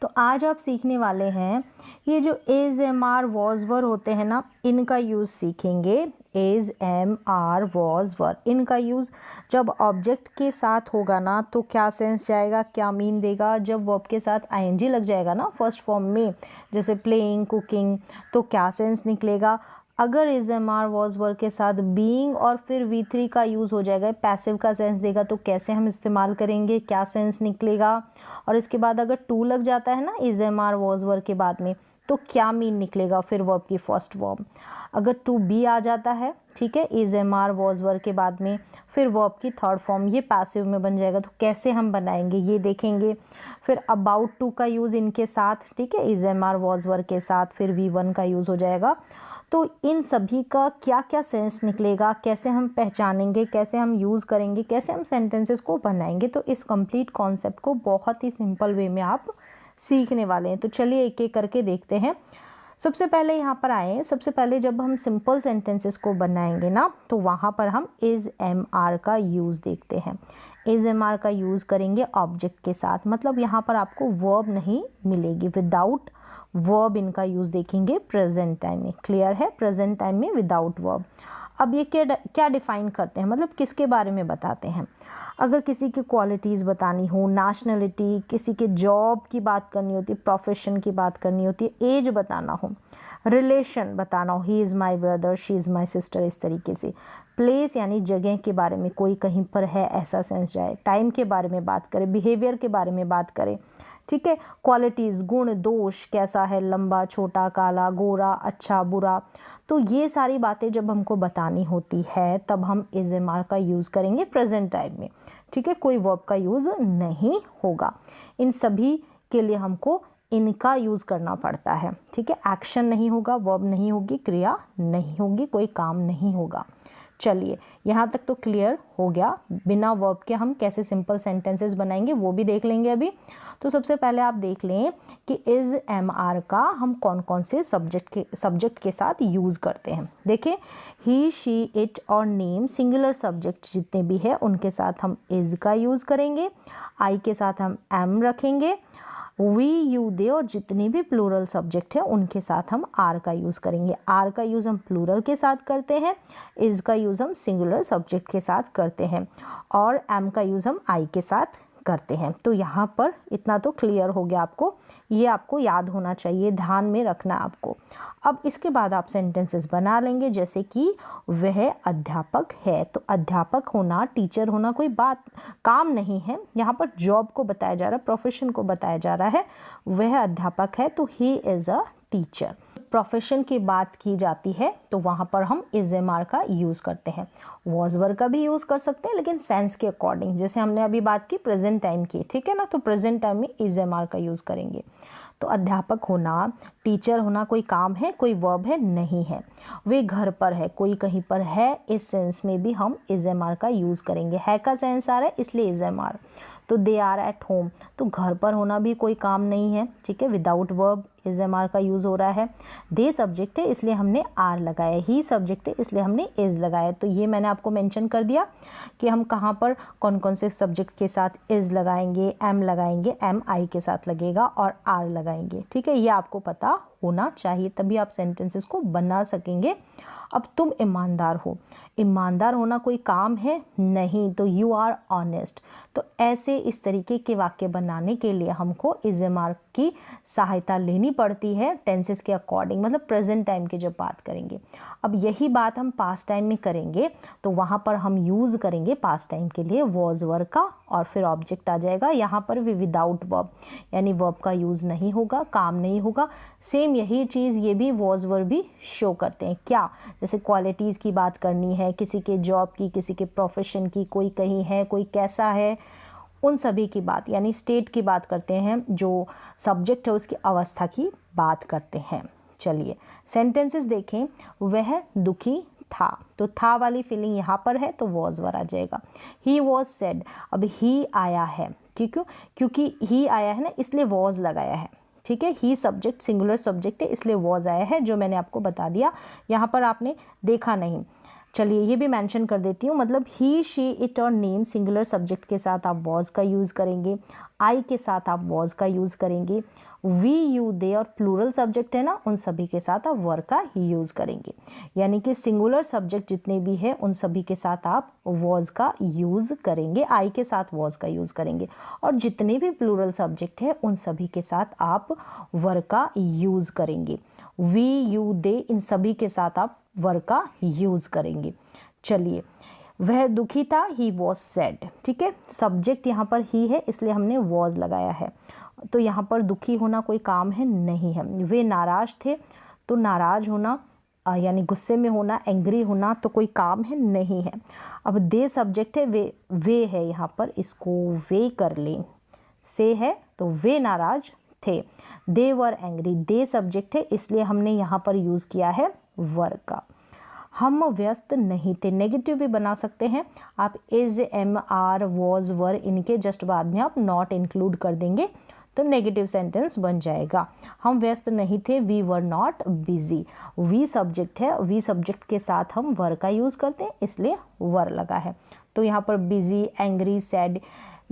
तो आज आप सीखने वाले हैं ये जो इज, एम, आर, वॉज, वर होते हैं ना, इनका यूज़ सीखेंगे। इज, एम, आर, वॉज, वर, इनका यूज़ जब ऑब्जेक्ट के साथ होगा ना तो क्या सेंस जाएगा, क्या मीन देगा। जब वर्ब के साथ आईएनजी लग जाएगा ना फर्स्ट फॉर्म में, जैसे प्लेइंग, कुकिंग, तो क्या सेंस निकलेगा। अगर इज, एम, आर, वॉज, वर के साथ बीइंग और फिर V3 का यूज़ हो जाएगा, पैसिव का सेंस देगा, तो कैसे हम इस्तेमाल करेंगे, क्या सेंस निकलेगा। और इसके बाद अगर टू लग जाता है ना इज, एम, आर, वॉज, वर के बाद में, तो क्या मीन निकलेगा फिर वर्ब की फर्स्ट फॉर्म। अगर टू बी आ जाता है, ठीक है, इज, एम, आर, वॉज, वर के बाद में, फिर वर्ब की थर्ड फॉर्म ये पैसिव में बन जाएगा। तो कैसे हम बनाएंगे ये देखेंगे। फिर अबाउट टू का यूज़ इनके साथ, ठीक है, इज, एम, आर, वॉज, वर के साथ, फिर V1 का यूज़ हो जाएगा। तो इन सभी का क्या क्या सेंस निकलेगा, कैसे हम पहचानेंगे, कैसे हम यूज़ करेंगे, कैसे हम सेंटेंसेस को बनाएंगे, तो इस कंप्लीट कॉन्सेप्ट को बहुत ही सिंपल वे में आप सीखने वाले हैं। तो चलिए एक एक करके देखते हैं। सबसे पहले यहाँ पर आए, सबसे पहले जब हम सिंपल सेंटेंसेस को बनाएंगे ना, तो वहाँ पर हम इज, एम, आर का यूज़ देखते हैं। इज, एम, आर का यूज़ करेंगे ऑब्जेक्ट के साथ, मतलब यहाँ पर आपको वर्ब नहीं मिलेगी, विदाउट वर्ब इनका यूज़ देखेंगे प्रेजेंट टाइम में। क्लियर है, प्रेजेंट टाइम में विदाउट वर्ब। अब ये क्या डिफाइन करते हैं, मतलब किसके बारे में बताते हैं। अगर किसी की क्वालिटीज़ बतानी हो, नेशनलिटी, किसी के जॉब की बात करनी होती है, प्रोफेशन की बात करनी होती है, एज बताना हो, रिलेशन बताना हो, he is my brother, she is my sister, इस तरीके से। प्लेस यानी जगह के बारे में, कोई कहीं पर है ऐसा सेंस जाए। टाइम के बारे में बात करें, बिहेवियर के बारे में बात करें, ठीक है, क्वालिटीज़, गुण, दोष, कैसा है, लंबा, छोटा, काला, गोरा, अच्छा, बुरा। तो ये सारी बातें जब हमको बतानी होती है तब हम इज, एम, आर का यूज़ करेंगे प्रेजेंट टाइम में, ठीक है, कोई वर्ब का यूज़ नहीं होगा। इन सभी के लिए हमको इनका यूज़ करना पड़ता है, ठीक है। एक्शन नहीं होगा, वर्ब नहीं होगी, क्रिया नहीं होगी, कोई काम नहीं होगा। चलिए यहाँ तक तो क्लियर हो गया। बिना वर्ब के हम कैसे सिंपल सेंटेंसेस बनाएंगे वो भी देख लेंगे अभी। तो सबसे पहले आप देख लें कि इज, एम, आर का हम कौन कौन से सब्जेक्ट के साथ यूज़ करते हैं। देखिए, ही, शी, इट और नेम सिंगुलर सब्जेक्ट जितने भी है उनके साथ हम इज का यूज़ करेंगे। आई के साथ हम एम रखेंगे। वी, यू, दे और जितने भी प्लूरल सब्जेक्ट है उनके साथ हम आर का यूज़ करेंगे। आर का यूज़ हम प्लूरल के साथ करते हैं, इज का यूज़ हम सिंगुलर सब्जेक्ट के साथ करते हैं, और एम का यूज़ हम आई के साथ करते हैं। तो यहाँ पर इतना तो क्लियर हो गया आपको, ये आपको याद होना चाहिए, ध्यान में रखना आपको। अब इसके बाद आप सेंटेंसेस बना लेंगे, जैसे कि वह अध्यापक है। तो अध्यापक होना, टीचर होना कोई बात काम नहीं है, यहाँ पर जॉब को बताया जा रहा है, प्रोफेशन को बताया जा रहा है। वह अध्यापक है तो he is a teacher. Profession की बात की जाती है तो वहाँ पर हम इज, एम, आर का यूज़ करते हैं। वॉज, वर का भी यूज़ कर सकते हैं, लेकिन सेंस के अकॉर्डिंग, जैसे हमने अभी बात की प्रेजेंट टाइम की, ठीक है ना, तो प्रेजेंट टाइम में इज, एम, आर का यूज़ करेंगे। तो अध्यापक होना, टीचर होना कोई काम है, कोई वर्ब है, नहीं है। वे घर पर है, कोई कहीं पर है, इस सेंस में भी हम इज, एम, आर का यूज़ करेंगे। है का सेंस आ रहा है इसलिए इज, एम, आर। तो दे आर एट होम, तो घर पर होना भी कोई काम नहीं है, ठीक है, without verb is, am, are का यूज़ हो रहा है। दे सब्जेक्ट है इसलिए हमने आर लगाया, ही सब्जेक्ट है इसलिए हमने इज लगाया। तो ये मैंने आपको मेंशन कर दिया कि हम कहाँ पर कौन कौन से सब्जेक्ट के साथ इज लगाएंगे, एम लगाएंगे, एम आई के साथ लगेगा, और आर लगाएंगे, ठीक है। ये आपको पता होना चाहिए, तभी आप सेंटेंसेस को बना सकेंगे। अब तुम ईमानदार हो, ईमानदार होना कोई काम है नहीं, तो यू आर ऑनेस्ट। तो ऐसे इस तरीके के वाक्य बनाने के लिए हमको इज, एम, आर की सहायता लेनी पड़ती है टेंसेस के अकॉर्डिंग, मतलब प्रेजेंट टाइम की जब बात करेंगे। अब यही बात हम पास्ट टाइम में करेंगे तो वहाँ पर हम यूज़ करेंगे पास्ट टाइम के लिए वॉज, वर का, और फिर ऑब्जेक्ट आ जाएगा। यहाँ पर भी विदाउट वर्ब, यानी वर्ब का यूज़ नहीं होगा, काम नहीं होगा। सेम यही चीज़ ये भी वॉज, वर भी शो करते हैं। क्या, जैसे क्वालिटीज़ की बात करनी है, किसी के जॉब की, किसी के प्रोफेशन की, कोई कहीं है, कोई कैसा है, उन सभी की बात, यानी स्टेट की बात करते हैं, जो सब्जेक्ट है उसकी अवस्था की बात करते हैं। चलिए सेंटेंसेस देखें। वह दुखी था, तो था वाली फीलिंग यहाँ पर है तो वॉज, वर आ जाएगा। ही वॉज सैड, अब ही आया है, क्योंकि ही आया है ना इसलिए वॉज लगाया है, ठीक है। ही सब्जेक्ट सिंगुलर सब्जेक्ट है इसलिए वॉज आया है, जो मैंने आपको बता दिया, यहाँ पर आपने देखा नहीं। चलिए ये भी मेंशन कर देती हूँ, मतलब ही शी इट और नेम सिंगुलर सब्जेक्ट के साथ आप वॉज का यूज़ करेंगे, आई के साथ आप वॉज का यूज़ करेंगे, वी यू दे और प्लूरल सब्जेक्ट है ना, उन सभी के साथ आप वर का यूज़ करेंगे। यानी कि सिंगुलर सब्जेक्ट जितने भी हैं उन सभी के साथ आप वॉज का यूज़ करेंगे, आई के साथ वॉज का यूज़ करेंगे, और जितने भी प्लूरल सब्जेक्ट है उन सभी के साथ आप वर का यूज़ करेंगे। वी यू दे इन सभी के साथ आप वर का यूज़ करेंगे। चलिए, वह दुखी था, ही वॉज सैड। ठीक है, सब्जेक्ट यहाँ पर ही है इसलिए हमने वॉज लगाया है, तो यहाँ पर दुखी होना कोई काम है नहीं है। वे नाराज थे, तो नाराज होना यानी गुस्से में होना, एंग्री होना तो कोई काम है नहीं है। अब दे सब्जेक्ट है, वे है यहाँ पर, इसको वे कर लें, से है तो वे नाराज थे। दे वर एंग्री, दे सब्जेक्ट है इसलिए हमने यहाँ पर यूज़ किया है वर का। हम व्यस्त नहीं थे, नेगेटिव भी बना सकते हैं आप, इज, एम, आर, वॉज, वर, इनके जस्ट बाद में आप नॉट इंक्लूड कर देंगे तो नेगेटिव सेंटेंस बन जाएगा। हम व्यस्त नहीं थे, we were not busy. We subject है, वी सब्जेक्ट के साथ हम वर का यूज़ करते हैं इसलिए वर लगा है। तो यहाँ पर बिजी, एंग्री, सैड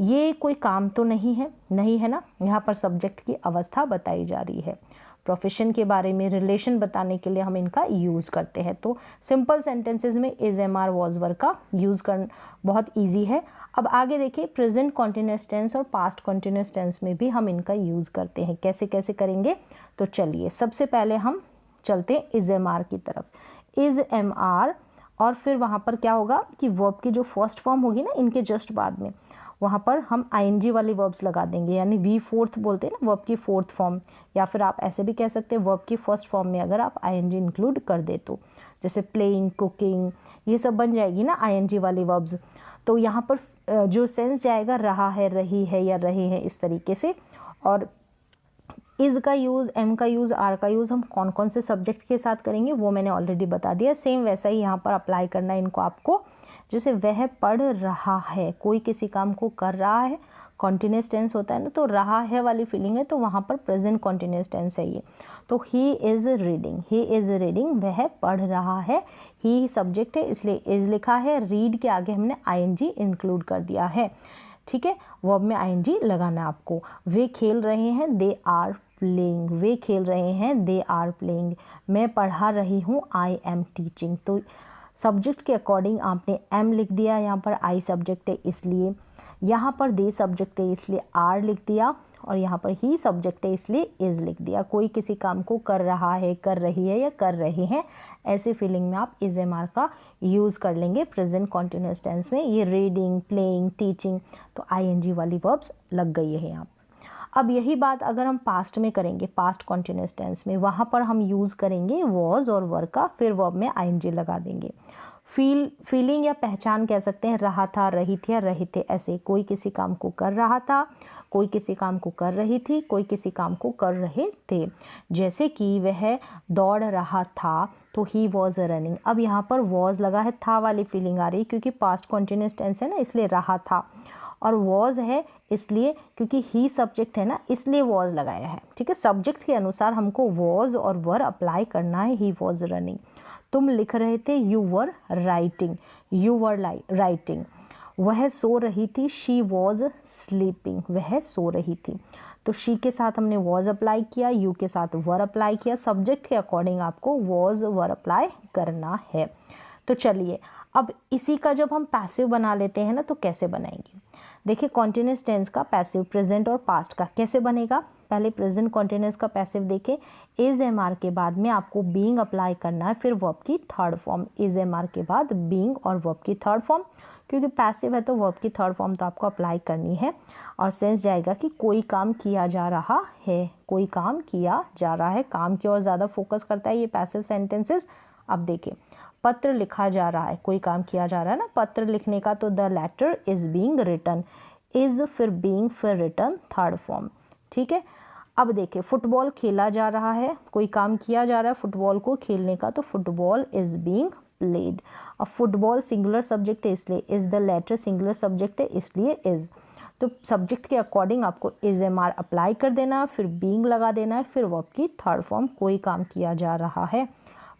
ये कोई काम तो नहीं है ना, यहाँ पर सब्जेक्ट की अवस्था बताई जा रही है। प्रोफेशन के बारे में, रिलेशन बताने के लिए हम इनका यूज़ करते हैं। तो सिंपल सेंटेंसेस में इज, एम, आर, वॉज, वर का यूज़ करना बहुत इजी है। अब आगे देखिए, प्रेजेंट कॉन्टिन्यूअस टेंस और पास्ट कॉन्टिन्यूअस टेंस में भी हम इनका यूज़ करते हैं। कैसे कैसे करेंगे, तो चलिए सबसे पहले हम चलते हैं इज, एम, आर की तरफ। इज, एम, आर, और फिर वहाँ पर क्या होगा कि वर्ब की जो फर्स्ट फॉर्म होगी ना, इनके जस्ट बाद में वहाँ पर हम आईएनजी वाली वर्ब्स लगा देंगे, यानी वी फोर्थ बोलते हैं ना, वर्ब की फोर्थ फॉर्म, या फिर आप ऐसे भी कह सकते हैं वर्ब की फर्स्ट फॉर्म में अगर आप आईएनजी इंक्लूड कर दे तो, जैसे प्लेइंग, कुकिंग, ये सब बन जाएगी ना आईएनजी वाली वर्ब्स। तो यहाँ पर जो सेंस जाएगा रहा है, रही है या रहे हैं, इस तरीके से। और इज़ का यूज़, एम का यूज़, आर का यूज़ हम कौन कौन से सब्जेक्ट के साथ करेंगे वो मैंने ऑलरेडी बता दिया। सेम वैसा ही यहाँ पर अप्लाई करना है इनको आपको। जैसे वह पढ़ रहा है, कोई किसी काम को कर रहा है, कॉन्टिन्यूस टेंस होता है ना, तो रहा है वाली फीलिंग है तो वहाँ पर प्रेजेंट कॉन्टिन्यूस टेंस है ये। तो he is reading, he is reading, वह पढ़ रहा है, ही सब्जेक्ट है इसलिए इज़ लिखा है, रीड के आगे हमने आईएनजी इंक्लूड कर दिया है। ठीक है, वर्ब में आईएनजी लगाना है आपको। वे खेल रहे हैं, दे आर प्लेइंग, वे खेल रहे हैं, दे आर प्लेइंग। मैं पढ़ा रही हूँ, आई एम टीचिंग। तो सब्जेक्ट के अकॉर्डिंग आपने एम लिख दिया, यहाँ पर आई सब्जेक्ट है इसलिए, यहाँ पर दे सब्जेक्ट है इसलिए आर लिख दिया, और यहाँ पर ही सब्जेक्ट है इसलिए इज़ लिख दिया। कोई किसी काम को कर रहा है, कर रही है या कर रहे हैं, ऐसे फीलिंग में आप इज़, एम, आर का यूज़ कर लेंगे प्रेजेंट कॉन्टिन्यूअस टेंस में। ये रीडिंग, प्लेइंग, टीचिंग, तो आईएनजी वाली वर्ब्स लग गई है यहाँ पर। अब यही बात अगर हम पास्ट में करेंगे, पास्ट कॉन्टिन्यूअस टेंस में, वहाँ पर हम यूज़ करेंगे वॉज और वर का, फिर वर्ब में आईएनजी लगा देंगे। फीलिंग या पहचान कह सकते हैं, रहा था, रही थी या रहे थे, ऐसे। कोई किसी काम को कर रहा था, कोई किसी काम को कर रही थी, कोई किसी काम को कर रहे थे। जैसे कि वह दौड़ रहा था तो ही वॉज रनिंग। अब यहाँ पर वॉज लगा है, था वाली फीलिंग आ रही है क्योंकि पास्ट कॉन्टिन्यूअस टेंस है ना, इसलिए रहा था, और वॉज है इसलिए क्योंकि ही सब्जेक्ट है ना, इसलिए वॉज लगाया है। ठीक है, सब्जेक्ट के अनुसार हमको वॉज और वर अप्लाई करना है। ही वॉज रनिंग, तुम लिख रहे थे, you were writing, you were writing. वह सो रही थी, शी वॉज स्लीपिंग, वह सो रही थी। तो शी के साथ हमने वॉज अप्लाई किया, यू के साथ वर अप्लाई किया। सब्जेक्ट के अकॉर्डिंग आपको वॉज वर अप्लाई करना है। तो चलिए, अब इसी का जब हम पैसिव बना लेते हैं ना, तो कैसे बनाएंगे, देखिए कॉन्टिन्यूअस टेंस का पैसिव, प्रेजेंट और पास्ट का कैसे बनेगा। पहले प्रेजेंट कॉन्टिन्यूअस का पैसिव देखें, इज, एम, आर के बाद में आपको बीइंग अप्लाई करना है, फिर वर्ब की third form. Is, am, are के बाद बीइंग और वर्ब की थर्ड फॉर्म, क्योंकि पैसिव है तो वर्ब की थर्ड फॉर्म तो आपको अप्लाई करनी है। और सेंस जाएगा कि कोई काम किया जा रहा है, कोई काम किया जा रहा है, काम की ओर ज़्यादा फोकस करता है ये पैसिव सेंटेंसेस। अब देखिए, पत्र लिखा जा रहा है, कोई काम किया जा रहा है ना पत्र लिखने का, तो the letter is being written, is फिर बीइंग फिर रिटन थर्ड फॉर्म। ठीक है, अब देखिए, फुटबॉल खेला जा रहा है, कोई काम किया जा रहा है फुटबॉल को खेलने का, तो फुटबॉल इज बीइंग प्लेड। अब फुटबॉल सिंगुलर सब्जेक्ट है इसलिए is, the letter singular subject है इसलिए इज। तो सब्जेक्ट के अकॉर्डिंग आपको इज, एम, आर अप्लाई कर देना, फिर बीइंग लगा देना है, फिर वर्ब की थर्ड फॉर्म, कोई काम किया जा रहा है।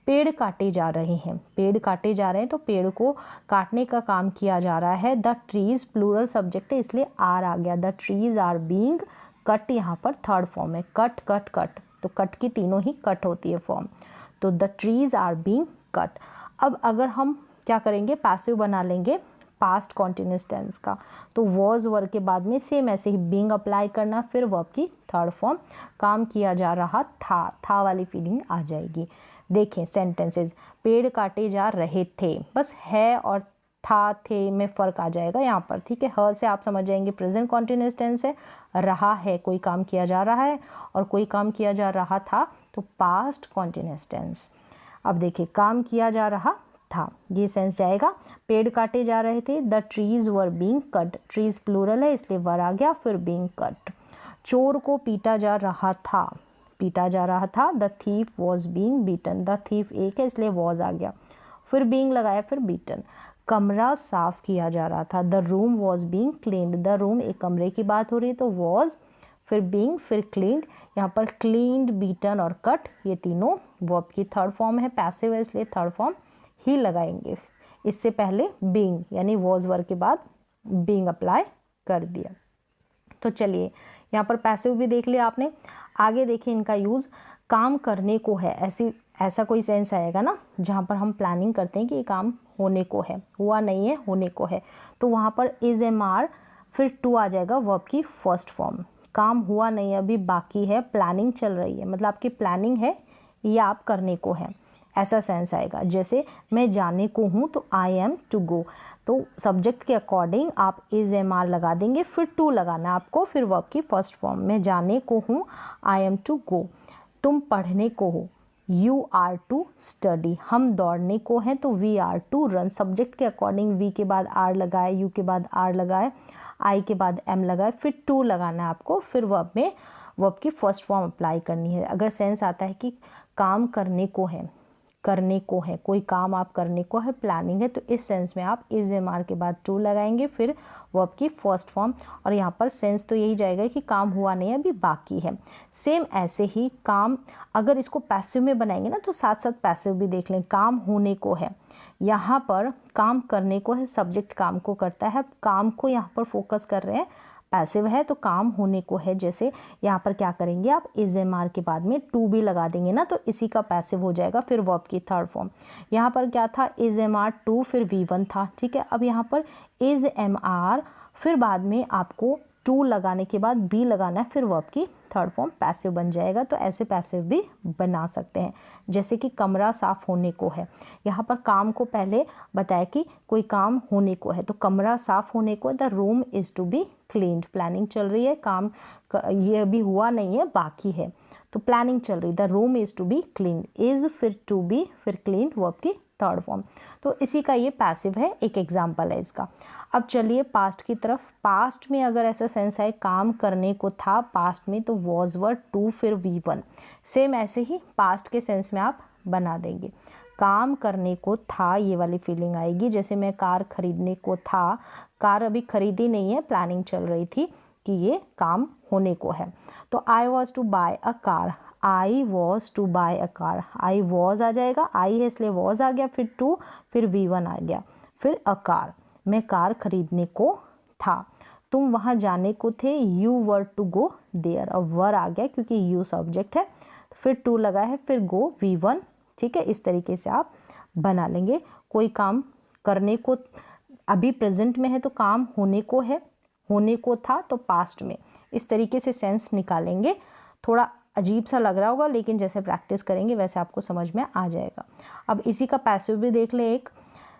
पेड़ काटे जा रहे हैं, पेड़ काटे जा रहे हैं तो पेड़ को काटने का काम किया जा रहा है। द ट्रीज प्लूरल सब्जेक्ट है इसलिए आर आ गया। The trees are being cut यहाँ पर थर्ड फॉर्म है, कट कट कट, तो कट की तीनों ही कट होती है फॉर्म, तो the trees are being cut. अब अगर हम क्या करेंगे, पैसिव बना लेंगे पास्ट कॉन्टिन्यूअस टेंस का, तो वॉज वर्ब के बाद में सेम ऐसे ही बीइंग अप्लाई करना, फिर वर्ब की थर्ड फॉर्म, काम किया जा रहा था वाली फीलिंग आ जाएगी। देखें सेंटेंसेस, पेड़ काटे जा रहे थे, बस है और था थे में फ़र्क आ जाएगा यहाँ पर, ठीक है। ह से आप समझ जाएंगे प्रेजेंट कॉन्टिन्यूअस टेंस है, रहा है कोई काम किया जा रहा है और कोई काम किया जा रहा था तो पास्ट कॉन्टिन्यूअस टेंस। अब देखिए काम किया जा रहा था, ये सेंस जाएगा। पेड़ काटे जा रहे थे, the trees were being cut, trees plural है इसलिए वर आ गया, फिर बीइंग कट। चोर को पीटा जा रहा था, पीटा जा रहा था, the thief was being beaten, the thief एक है इसलिए वॉज आ गया, फिर बीइंग लगाया, फिर बीटन। कमरा साफ किया जा रहा था, the room was being cleaned, the room एक कमरे की बात हो रही है तो वॉज, फिर बीइंग, फिर क्लीन्ड। यहाँ पर क्लीन्ड, बीटन और कट ये तीनों वर्ब की थर्ड फॉर्म है, पैसिव है इसलिए थर्ड फॉर्म ही लगाएंगे। इससे पहले बीइंग यानी वॉज वर्ब के बाद बीइंग अप्लाई कर दिया। तो चलिए यहाँ पर पैसिव भी देख लिया आपने। आगे देखिए इनका यूज़, काम करने को है, ऐसा कोई सेंस आएगा ना जहाँ पर हम प्लानिंग करते हैं कि ये काम होने को है, हुआ नहीं है होने को है, तो वहाँ पर इज एम आर फिर टू आ जाएगा वर्ब की फर्स्ट फॉर्म। काम हुआ नहीं अभी बाकी है, प्लानिंग चल रही है, मतलब आपकी प्लानिंग है या आप करने को है, ऐसा सेंस आएगा। जैसे मैं जाने को हूँ तो आई एम टू गो, तो सब्जेक्ट के अकॉर्डिंग आप इज एम आर लगा देंगे, फिर टू लगाना आपको, फिर वर्ब की फर्स्ट फॉर्म। मैं जाने को हूँ, आई एम टू गो। तुम पढ़ने को हो, यू आर टू स्टडी। हम दौड़ने को हैं तो we are to run. Subject के अकॉर्डिंग वी के बाद आर लगाए, यू के बाद आर लगाए, आई के बाद एम लगाए, फिर टू लगाना है आपको, फिर वर्ब में वर्ब की फर्स्ट फॉर्म अप्लाई करनी है। अगर सेंस आता है कि काम करने को है, करने को है, कोई काम आप करने को है, प्लानिंग है, तो इस सेंस में आप इज एम आर के बाद टू लगाएंगे, फिर वर्ब की फर्स्ट फॉर्म। और यहाँ पर सेंस तो यही जाएगा कि काम हुआ नहीं है अभी बाकी है। सेम ऐसे ही काम अगर इसको पैसिव में बनाएंगे ना तो साथ साथ पैसिव भी देख लें। काम होने को है, यहाँ पर काम करने को है, सब्जेक्ट काम को करता है, काम को यहाँ पर फोकस कर रहे हैं, पैसिव है तो काम होने को है। जैसे यहाँ पर क्या करेंगे आप इज एम आर के बाद में टू भी लगा देंगे ना तो इसी का पैसिव हो जाएगा, फिर वर्ब की थर्ड फॉर्म। यहाँ पर क्या था, इज एम आर टू फिर वी वन था, ठीक है। अब यहाँ पर इज एम आर फिर बाद में आपको टू लगाने के बाद बी लगाना है, फिर वर्ब की थर्ड फॉर्म पैसिव बन जाएगा। तो ऐसे पैसिव भी बना सकते हैं। जैसे कि कमरा साफ होने को है, यहाँ पर काम को पहले बताया कि कोई काम होने को है, तो कमरा साफ होने को, the room is to be cleaned. Planning चल रही है, काम ये अभी हुआ नहीं है बाकी है, तो प्लानिंग चल रही, the room is to be cleaned. Is फिर टू बी फिर क्लीन्ड वर्ब की थर्ड फॉर्म। तो इसी का ये पैसिव है, एक एग्जाम्पल है इसका। अब चलिए पास्ट की तरफ। पास्ट में अगर ऐसा सेंस है काम करने को था पास्ट में तो वॉज वर्ड टू फिर वी वन। सेम ऐसे ही पास्ट के सेंस में आप बना देंगे। काम करने को था ये वाली फीलिंग आएगी। जैसे मैं कार खरीदने को था, कार अभी खरीदी नहीं है, प्लानिंग चल रही थी कि ये काम होने को है। तो I was to buy a car, I was to buy a car, I was आ जाएगा, आई है इसलिए वॉज आ गया, फिर टू फिर वी वन आ गया, फिर अ कार। मैं कार खरीदने को था। तुम वहाँ जाने को थे, you were to go there. अब वर आ गया क्योंकि यू सब्जेक्ट है, फिर टू लगा है, फिर गो वी वन, ठीक है। इस तरीके से आप बना लेंगे। कोई काम करने को अभी प्रेजेंट में है तो काम होने को है, होने को था तो पास्ट में। इस तरीके से सेंस निकालेंगे। थोड़ा अजीब सा लग रहा होगा लेकिन जैसे प्रैक्टिस करेंगे वैसे आपको समझ में आ जाएगा। अब इसी का पैसिव भी देख ले एक।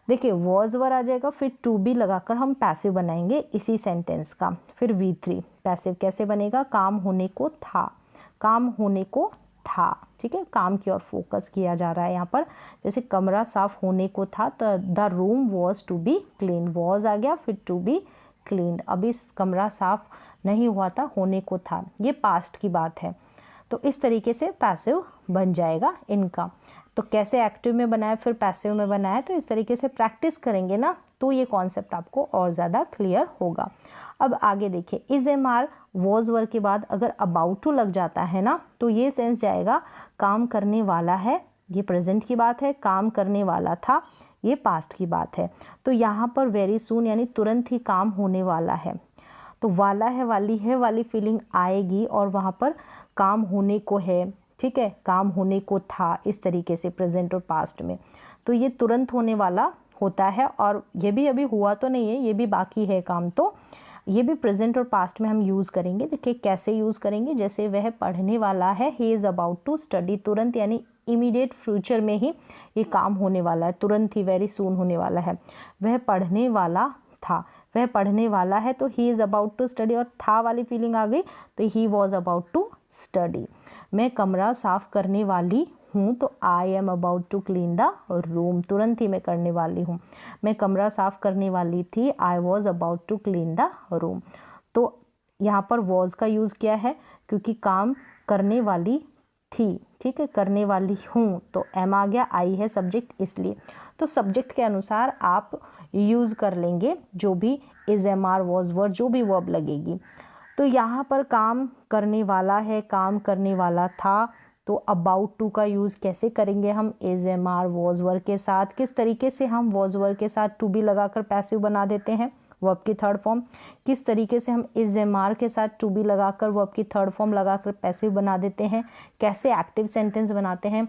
देखिए वॉज वर आ जाएगा, फिर टू बी लगाकर हम पैसिव बनाएंगे इसी सेंटेंस का। फिर वी थ्री पैसिव कैसे बनेगा, काम होने को था, काम होने को था, ठीक है। काम की ओर फोकस किया जा रहा है यहाँ पर। जैसे कमरा साफ होने को था तो the room was to be clean, was आ गया, फिर टू बी क्लीन। अभी कमरा साफ नहीं हुआ था, होने को था, ये पास्ट की बात है। तो इस तरीके से पैसिव बन जाएगा इनका। तो कैसे एक्टिव में बनाया फिर पैसिव में बनाया, तो इस तरीके से प्रैक्टिस करेंगे ना तो ये कॉन्सेप्ट आपको और ज़्यादा क्लियर होगा। अब आगे देखिए, is am are was word के बाद अगर अबाउट टू लग जाता है ना तो ये सेंस जाएगा काम करने वाला है ये प्रेजेंट की बात है, काम करने वाला था ये पास्ट की बात है। तो यहाँ पर वेरी सून यानी तुरंत ही काम होने वाला है, तो वाला है वाली फीलिंग आएगी और वहाँ पर काम होने को है, ठीक है, काम होने को था, इस तरीके से प्रेजेंट और पास्ट में। तो ये तुरंत होने वाला होता है और ये भी अभी हुआ तो नहीं है, ये भी बाकी है काम, तो ये भी प्रेजेंट और पास्ट में हम यूज़ करेंगे। देखिए कैसे यूज़ करेंगे, जैसे वह पढ़ने वाला है, he is about to study, तुरंत यानी इमीडिएट फ्यूचर में ही ये काम होने वाला है, तुरंत ही, वेरी सून होने वाला है। वह पढ़ने वाला था, वह पढ़ने वाला है, तो he is about to study, और था वाली फीलिंग आ गई तो he was about to study. मैं कमरा साफ करने वाली हूँ, तो I am about to clean the room, तुरंत ही मैं करने वाली हूँ। मैं कमरा साफ करने वाली थी, I was about to clean the room. तो यहाँ पर वॉज का यूज़ किया है क्योंकि काम करने वाली थी, ठीक है, करने वाली हूँ, तो एम आ गया, आई है सब्जेक्ट इसलिए। तो सब्जेक्ट के अनुसार आप यूज़ कर लेंगे जो भी इज, एम, आर, वॉज, वर, जो भी वर्ब लगेगी। तो यहाँ पर काम करने वाला है, काम करने वाला था, तो अबाउट टू का यूज़ कैसे करेंगे हम, इज, एम, आर, वॉज, वर के साथ। किस तरीके से हम वॉज, वर के साथ टू बी लगाकर पैसिव बना देते हैं, वर्ब की थर्ड फॉर्म। किस तरीके से हम इज, एम, आर के साथ टू बी लगाकर वर्ब की थर्ड फॉर्म लगाकर पैसिव बना देते हैं, कैसे एक्टिव सेंटेंस बनाते हैं।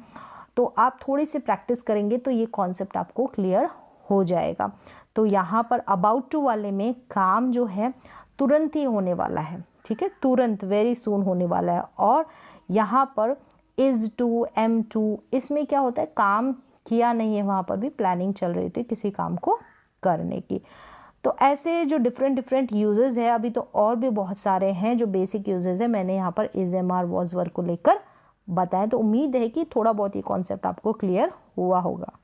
तो आप थोड़ी सी प्रैक्टिस करेंगे तो ये कॉन्सेप्ट आपको क्लियर हो जाएगा। तो यहाँ पर अबाउट टू वाले में काम जो है तुरंत ही होने वाला है, ठीक है, तुरंत, वेरी सून होने वाला है। और यहाँ पर इज टू, एम टू, इसमें क्या होता है, काम किया नहीं है, वहाँ पर भी प्लानिंग चल रही थी किसी काम को करने की। तो ऐसे जो डिफरेंट यूजेस है, अभी तो और भी बहुत सारे हैं जो बेसिक यूजेस है, मैंने यहाँ पर इज, एम, आर, वॉज, वर को लेकर बताया। तो उम्मीद है कि थोड़ा बहुत ये कॉन्सेप्ट आपको क्लियर हुआ होगा।